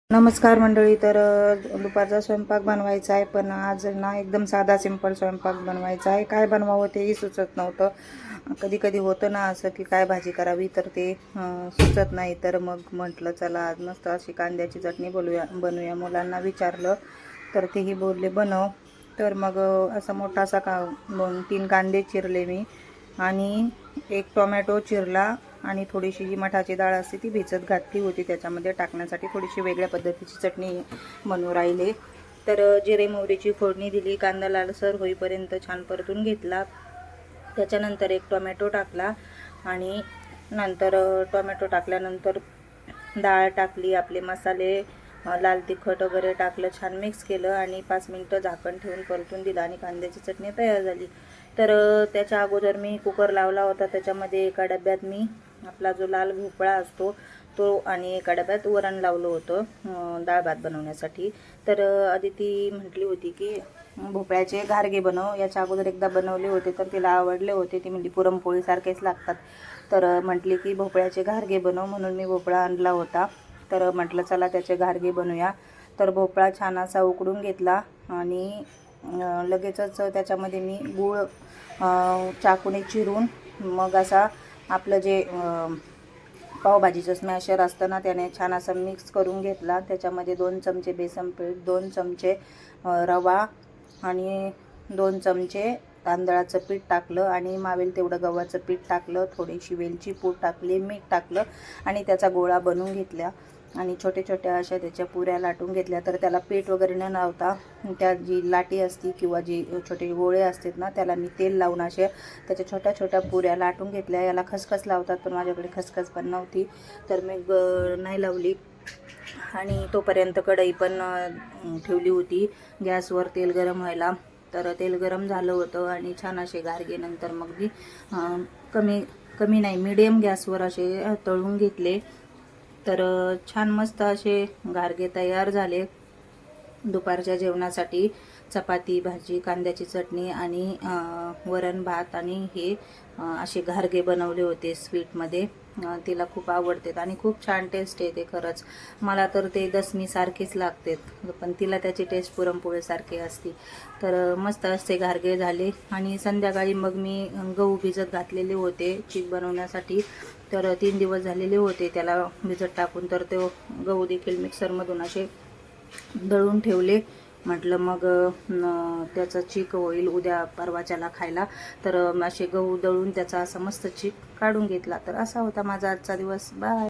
नमस्कार मंडळी. तर दुपारचा स्वयंपाक बनवायचा आहे, पण आज ना एकदम साधा सिंपल स्वयंपाक बनवायचा आहे. काय बनवावं तेही सुचत नव्हतं. कधी कधी होतं ना असं की काय भाजी करावी, तर ते सुचत नाही. तर मग म्हटलं चला आज मस्त अशी कांद्याची चटणी बनवूया. मुलांना विचारलं तर तेही बोलले बनव. तर मग असा मोठासा 2-3 कांदे चिरले मी आणि एक टोमॅटो चिरला आणि थोडीशी जी मठाची डाळ असते ती भिजत घातली होती त्याच्यामध्ये टाकण्यासाठी. थोडीशी वेगळ्या पद्धतीची चटणी बनवून राहिले. तर जिरे मोहरीची फोडणी दिली, कांदा लालसर होईपर्यंत छान परतून घेतला. त्याच्यानंतर एक टोमॅटो टाकला आणि नंतर टोमॅटो टाकल्यानंतर डाळ टाकली, आपले मसाले लाल तिखट वगैरे टाकलं, छान मिक्स केलं आणि 5 मिनटं झाकण ठेवून परतून दिलं आणि कांद्याची चटणी तयार झाली. तर त्याच्या अगोदर मी कुकर लावला होता. त्याच्यामध्ये एका डब्यात मी आपला जो लाल भोपळा असतो तो आणि एका डब्यात वरण लावलं होतं डाळ भात बनवण्यासाठी. तर आदिती म्हटली होती की भोपळ्याचे घारगे बनव. याच्या अगोदर एकदा बनवले होते तर तिला आवडले होते. ती म्हणजे पुरणपोळीसारखेच लागतात. तर म्हटली की भोपळ्याचे घारगे बनव, म्हणून मी भोपळा आणला होता. तर म्हटलं चला त्याचे घारगे बनवूया. तर भोपळा छान असा उकडून घेतला आणि लगेचच त्याच्यामध्ये मी गूळ चाकूने चिरून मग असा आपलं जे पावभाजीचं स्मॅशर असतं ना त्याने छान असं मिक्स करून घेतला. त्याच्यामध्ये 2 चमचे बेसन पीठ, 2 चमचे रवा आणि 2 चमचे तांदळाचं पीठ टाकलं आणि मावेल तेवढं गव्हाचं पीठ टाकलं, थोडीशी वेलची पूड टाकली, मीठ टाकलं आणि त्याचा गोळा बनवून घेतला आणि छोटे छोट्या अशा त्याच्या पुऱ्या लाटून घेतल्या. तर त्याला पीठ वगैरे न लावता त्या जी लाटी असती किंवा जी छोटे गोळे असतात ना त्याला मी तेल लावून अशा त्याच्या छोट्या छोट्या पुऱ्या लाटून घेतल्या. याला खसखस लावतात पण माझ्याकडे खसखस पण नव्हती तर मी नाही लावली. आणि तोपर्यंत कढई पण ठेवली होती गॅसवर तेल गरम व्हायला. तर तेल गरम झालं होतं आणि छान असे घारगे नंतर मग मी कमी नाही मीडियम गॅसवर असे तळून घेतले. तर छान मस्त असे घारगे तयार झाले. दुपारच्या जेवणासाठी चपाती, भाजी, कांद्याची चटणी आणि वरण भात आणि हे असे घारगे बनवले होते स्वीटमध्ये. तिला खूप आवडतात आणि खूप छान टेस्ट येते खरंच. मला तर ते दसमीसारखेच लागतात पण तिला त्याची टेस्ट पुरणपोळीसारखी असते. तर मस्त असे घारगे झाले आणि संध्याकाळी मग मी गहू भिजत घातलेले होते चीक बनवण्यासाठी. तर 3 दिवस झालेले होते त्याला भिजत टाकून. तर ते गहू देखील मिक्सरमधून असे दळून ठेवले. म्हटलं मग त्याचा चीक होईल उद्या परवाच्याला खायला. तर असे गहू दळून त्याचा असा मस्त चीक काढून घेतला. तर असा होता माझा आजचा दिवस. बाय.